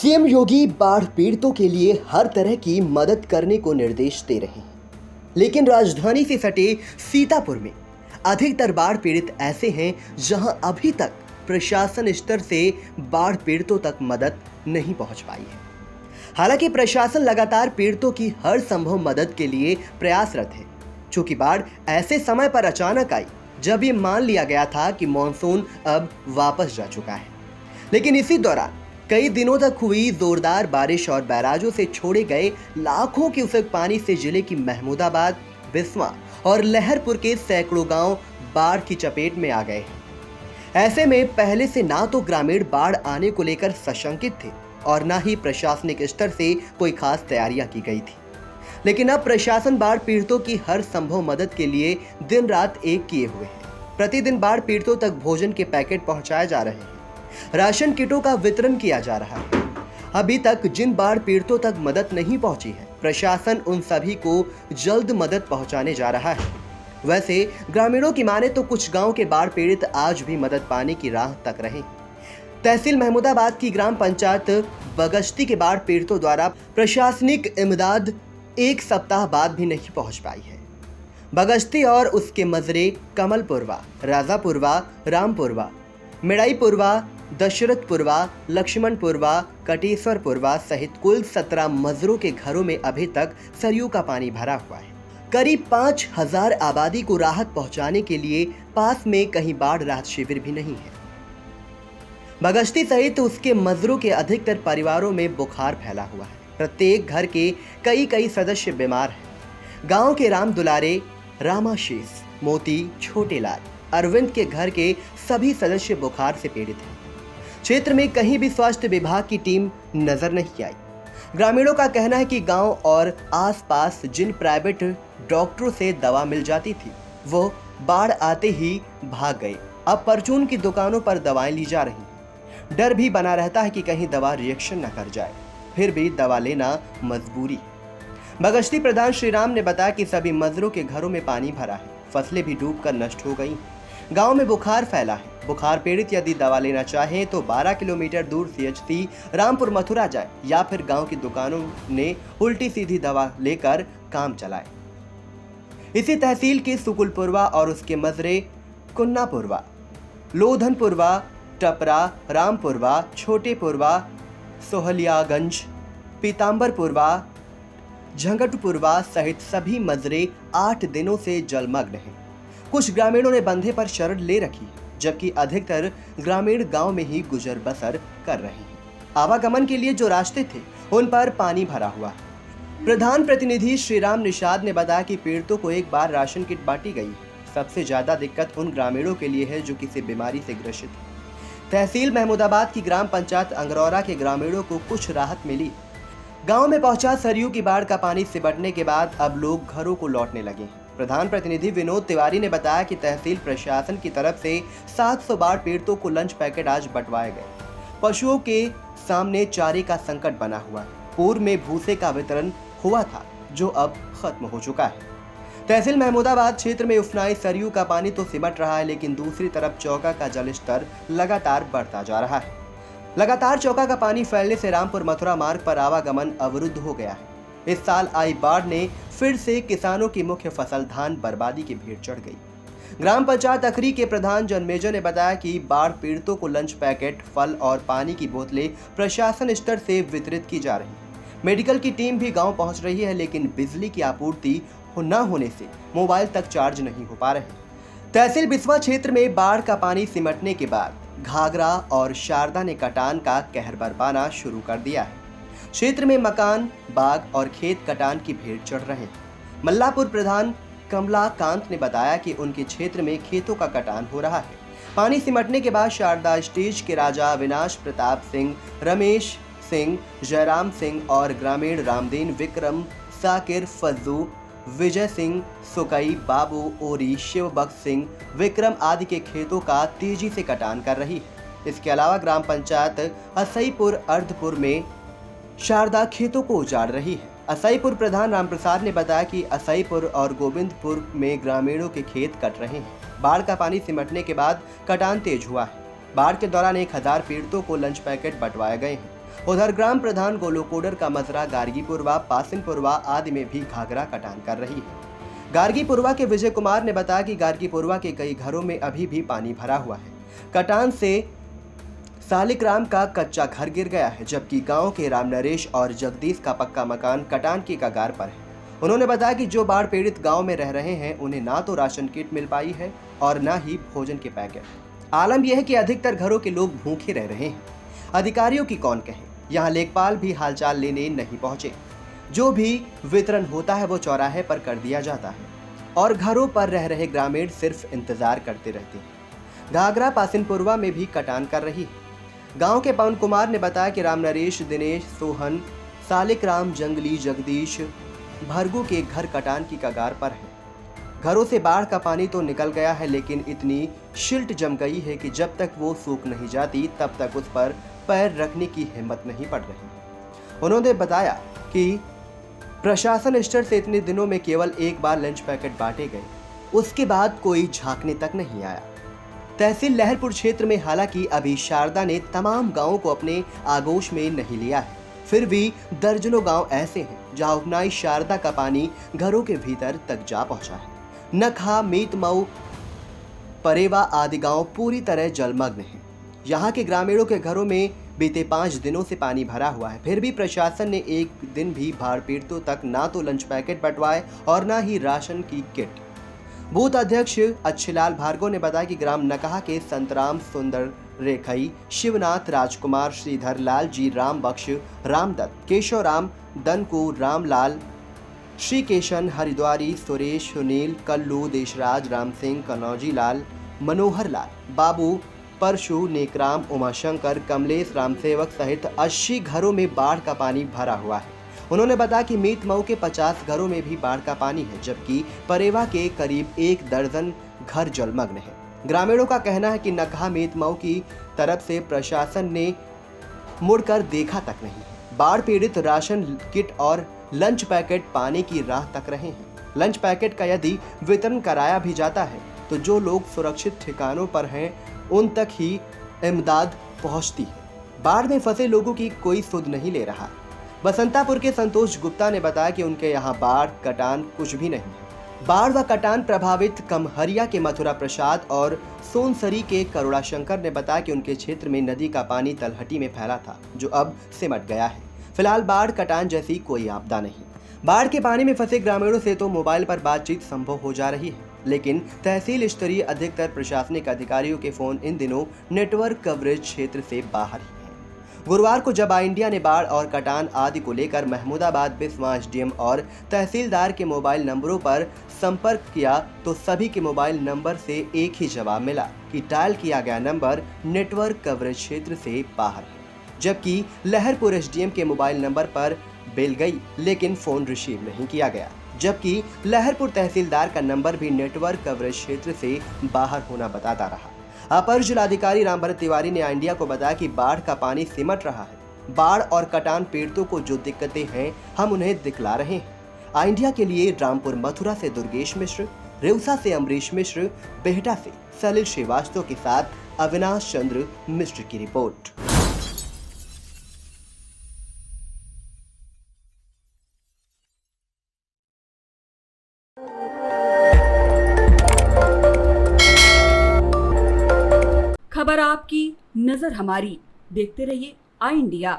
CM योगी बाढ़ पीड़ितों के लिए हर तरह की मदद करने को निर्देश दे रहे हैं, लेकिन राजधानी से सटे सीतापुर में अधिकतर बाढ़ पीड़ित ऐसे हैं जहां अभी तक प्रशासन स्तर से बाढ़ पीड़ितों तक मदद नहीं पहुंच पाई है। हालांकि प्रशासन लगातार पीड़ितों की हर संभव मदद के लिए प्रयासरत है। चूंकि बाढ़ ऐसे समय पर अचानक आई जब ये मान लिया गया था कि मॉनसून अब वापस जा चुका है, लेकिन इसी दौरान कई दिनों तक हुई जोरदार बारिश और बैराजों से छोड़े गए लाखों क्यूसेक पानी से जिले की महमूदाबाद, बिस्वा और लहरपुर के सैकड़ों गांव बाढ़ की चपेट में आ गए हैं। ऐसे में पहले से ना तो ग्रामीण बाढ़ आने को लेकर सशंकित थे और ना ही प्रशासनिक स्तर से कोई खास तैयारियां की गई थी। लेकिन अब प्रशासन बाढ़ पीड़ितों की हर संभव मदद के लिए दिन रात एक किए हुए है। प्रतिदिन बाढ़ पीड़ितों तक भोजन के पैकेट पहुंचाए जा रहे हैं, राशन किटों का वितरण किया जा रहा है। अभी तक जिन बाढ़ पीड़ितों तक मदद नहीं पहुंची है, प्रशासन उन सभी को जल्द मदद पहुंचाने जा रहा है। वैसे ग्रामीणों की माने तो कुछ गांव के बाढ़ पीड़ित आज भी मदद पाने की राह तक रहे। तहसील महमूदाबाद की ग्राम पंचायत बगश्ती के बाढ़ पीड़ितों द्वारा प्रशासनिक इमदाद एक सप्ताह बाद भी नहीं पहुंच पाई है। बगश्ती और उसके मजरे कमलपुरवा, राजापुरवा, रामपुरवा, मिड़ाईपुरवा, दशरथपुरवा, लक्ष्मणपुरवा, कटेश्वरपुरवा सहित कुल 17 मजरों के घरों में अभी तक सरयू का पानी भरा हुआ है। करीब 5000 आबादी को राहत पहुंचाने के लिए पास में कहीं बाढ़ राहत शिविर भी नहीं है। बगश्ती सहित उसके मजरों के अधिकतर परिवारों में बुखार फैला हुआ है। प्रत्येक घर के कई सदस्य बीमार हैं। गांव के राम दुलारे, रामाशीष, मोती, छोटेलाल, अरविंद के घर के सभी सदस्य बुखार से पीड़ित हैं। क्षेत्र में कहीं भी स्वास्थ्य विभाग की टीम नजर नहीं आई। ग्रामीणों का कहना है कि गांव और आसपास जिन प्राइवेट डॉक्टरों से दवा मिल जाती थी, वो बाढ़ आते ही भाग गए। अब परचून की दुकानों पर दवाएं ली जा रही हैं। डर भी बना रहता है कि कहीं दवा रिएक्शन न कर जाए, फिर भी दवा लेना मजबूरी है। बगश्ती प्रधान श्रीराम ने बताया कि सभी मजरों के घरों में पानी भरा है, फसलें भी डूबकर नष्ट हो गई। गांव में बुखार फैला है। बुखार पीड़ित यदि दवा लेना चाहें तो 12 किलोमीटर दूर सीएचसी रामपुर मथुरा जाए या फिर गांव की दुकानों ने उल्टी सीधी दवा लेकर काम चलाए। इसी तहसील के सुकुलपुरवा और उसके मजरे कुन्नापुरवा, लोधनपुरवा, टपरा, रामपुरवा, छोटेपुरवा, सोहलियागंज, पीताम्बरपुरवा, झंगटपुरवा सहित सभी मजरे 8 दिनों से जलमग्न हैं। कुछ ग्रामीणों ने बंधे पर शरण ले रखी है, जबकि अधिकतर ग्रामीण गांव में ही गुजर बसर कर रहे हैं। आवागमन के लिए जो रास्ते थे उन पर पानी भरा हुआ है। प्रधान प्रतिनिधि श्रीराम निषाद ने बताया कि पीड़ितों को एक बार राशन किट बांटी गई है। सबसे ज्यादा दिक्कत उन ग्रामीणों के लिए है जो किसी बीमारी से ग्रसित है। तहसील महमूदाबाद की ग्राम पंचायत अंगरौरा के ग्रामीणों को कुछ राहत मिली। गांव में पहुंचा सरयू की बाढ़ का पानी सिमटने के बाद अब लोग घरों को लौटने लगे हैं। प्रधान प्रतिनिधि विनोद तिवारी ने बताया कि तहसील प्रशासन की तरफ से 700 बाढ़ पीड़ितों को लंच पैकेट आज बंटवाए गए। पशुओं के सामने चारे का संकट बना हुआ है। पूर्व में भूसे का वितरण हुआ था जो अब खत्म हो चुका है। तहसील महमूदाबाद क्षेत्र में उफनाई सरयू का पानी तो सिमट रहा है, लेकिन दूसरी तरफ चौका का जल स्तर लगातार बढ़ता जा रहा है। लगातार चौका का पानी फैलने से रामपुर मथुरा मार्ग पर आवागमन अवरुद्ध हो गया है। इस साल आई बाढ़ ने फिर से किसानों की मुख्य फसल धान बर्बादी की भीड़ चढ़ गई। ग्राम पंचायत अखरी के प्रधान जनमेजर ने बताया कि बाढ़ पीड़ितों को लंच पैकेट, फल और पानी की बोतलें प्रशासन स्तर से वितरित की जा रही हैं। मेडिकल की टीम भी गांव पहुंच रही है, लेकिन बिजली की आपूर्ति न होने से मोबाइल तक चार्ज नहीं हो पा रहे। तहसील बिस्वा क्षेत्र में बाढ़ का पानी सिमटने के बाद घाघरा और शारदा ने कटान का कहर बरपाना शुरू कर दिया है। क्षेत्र में मकान, बाग और खेत कटान की भेंट चढ़ रहे हैं। मल्लापुर प्रधान कमलाकांत ने बताया कि उनके क्षेत्र में खेतों का कटान हो रहा है। पानी सिमटने के बाद शारदा स्टेज के राजा अविनाश प्रताप सिंह, रमेश सिंह, जयराम सिंह और ग्रामीण रामदीन, विक्रम, साकिर, फज्जू, विजय सिंह, सुकई, बाबू, ओरी, शिवबख्श सिंह, विक्रम आदि के खेतों का तेजी से कटान कर रही है। इसके अलावा ग्राम पंचायत असईपुर अर्धपुर में शारदा खेतों को उजाड़ रही है। असईपुर प्रधान रामप्रसाद ने बताया कि असईपुर और गोविंदपुर में ग्रामीणों के खेत कट रहे हैं। बाढ़ का पानी सिमटने के बाद कटान तेज हुआ है। बाढ़ के दौरान 1000 पीड़ितों को लंच पैकेट बंटवाए गए हैं। उधर ग्राम प्रधान गोलोकोडर का मजरा गार्गीपुरवा, पासिनपुरवा आदि में भी घाघरा कटान कर रही है। गार्गीपुरवा के विजय कुमार ने बताया कि गार्गीपुरवा के कई घरों में अभी भी पानी भरा हुआ है। कटान से सालिग्राम का कच्चा घर गिर गया है, जबकि गांव के राम नरेश और जगदीश का पक्का मकान कटान की कगार पर है। उन्होंने बताया कि जो बाढ़ पीड़ित गांव में रह रहे हैं उन्हें ना तो राशन किट मिल पाई है और ना ही भोजन के पैकेट। आलम यह है कि अधिकतर घरों के लोग भूखे रह रहे हैं। अधिकारियों की कौन कहे, यहाँ लेखपाल भी हालचाल लेने नहीं पहुंचे। जो भी वितरण होता है वो चौराहे पर कर दिया जाता है और घरों पर रह रहे ग्रामीण सिर्फ इंतजार करते रहते हैं। घाघरा पासिनपुरवा में भी कटान कर रही है। गांव के पवन कुमार ने बताया कि राम नरेश, दिनेश, सोहन, सालिकराम, जंगली, जगदीश, भरगू के घर कटान की कगार पर है। घरों से बाढ़ का पानी तो निकल गया है, लेकिन इतनी शिल्ट जम गई है कि जब तक वो सूख नहीं जाती तब तक उस पर पैर रखने की हिम्मत नहीं पड़ रही। उन्होंने बताया कि प्रशासन स्तर से इतने दिनों में केवल एक बार लंच पैकेट बांटे गए, उसके बाद कोई झांकने तक नहीं आया। तहसील लहरपुर क्षेत्र में हालांकि अभी शारदा ने तमाम गांवों को अपने आगोश में नहीं लिया है, फिर भी दर्जनों गांव ऐसे हैं जहां उपनाई शारदा का पानी घरों के भीतर तक जा पहुंचा है। नखा, मीतमऊ, परेवा आदि गांव पूरी तरह जलमग्न हैं। यहाँ के ग्रामीणों के घरों में बीते 5 दिनों से पानी भरा हुआ है, फिर भी प्रशासन ने एक दिन भी बाढ़ पीड़ितों तक ना तो लंच पैकेट बंटवाए और ना ही राशन की किट। बूथ अध्यक्ष अच्छेलाल भार्गव ने बताया कि ग्राम नकहा के संतराम, सुंदर रेखई, शिवनाथ, राजकुमार, श्रीधर लाल जी, राम बख्श, रामदत्त, केशवराम, दनकू, रामलाल, श्री केशन, हरिद्वारी, सुरेश, सुनील, कल्लू, देशराज, राम सिंह, कनौजी लाल, मनोहर लाल, बाबू, परशु, नेकराम, उमाशंकर, कमलेश, रामसेवक सहित 80 घरों में बाढ़ का पानी भरा हुआ है। उन्होंने बताया कि मीतमऊ के 50 घरों में भी बाढ़ का पानी है, जबकि परेवा के करीब 1 दर्जन घर जलमग्न है। ग्रामीणों का कहना है कि नकहा मीतमऊ की तरफ से प्रशासन ने मुड़कर देखा तक नहीं है। बाढ़ पीड़ित राशन किट और लंच पैकेट पाने की राह तक रहे हैं। लंच पैकेट का यदि वितरण कराया भी जाता है तो जो लोग सुरक्षित ठिकानों पर हैं उन तक ही इमदाद पहुंचती है। बाढ़ में फंसे लोगों की कोई सुध नहीं ले रहा। बसंतापुर के संतोष गुप्ता ने बताया कि उनके यहाँ बाढ़ कटान कुछ भी नहीं है। बाढ़ व कटान प्रभावित कमहरिया के मथुरा प्रसाद और सोनसरी के करुणा शंकर ने बताया कि उनके क्षेत्र में नदी का पानी तलहटी में फैला था, जो अब सिमट गया है। फिलहाल बाढ़ कटान जैसी कोई आपदा नहीं। बाढ़ के पानी में फंसे ग्रामीणों से तो मोबाइल पर बातचीत संभव हो जा रही है, लेकिन तहसील स्तरीय अधिकतर प्रशासनिक अधिकारियों के फोन इन दिनों नेटवर्क कवरेज क्षेत्र से बाहर ही हैं। गुरुवार को जब आई इंडिया ने बाढ़ और कटान आदि को लेकर महमूदाबाद, बिस्वा, एसडीएम और तहसीलदार के मोबाइल नंबरों पर संपर्क किया तो सभी के मोबाइल नंबर से एक ही जवाब मिला कि डायल किया गया नंबर नेटवर्क कवरेज क्षेत्र से बाहर है। जबकि लहरपुर एसडीएम के मोबाइल नंबर पर बेल गई, लेकिन फोन रिसीव नहीं किया गया। जबकि लहरपुर तहसीलदार का नंबर भी नेटवर्क कवरेज क्षेत्र से बाहर होना बताता रहा। अपर जिलाधिकारी रामभरत तिवारी ने आई इंडिया को बताया कि बाढ़ का पानी सिमट रहा है। बाढ़ और कटान पीड़ितों को जो दिक्कतें हैं हम उन्हें दिखला रहे हैं। आई इंडिया के लिए रामपुर मथुरा से दुर्गेश मिश्र, रेउसा से अमरीश मिश्र, बेहटा से सलिल श्रीवास्तव के साथ अविनाश चंद्र मिश्र की रिपोर्ट। खबर आपकी, नजर हमारी। देखते रहिए आई इंडिया।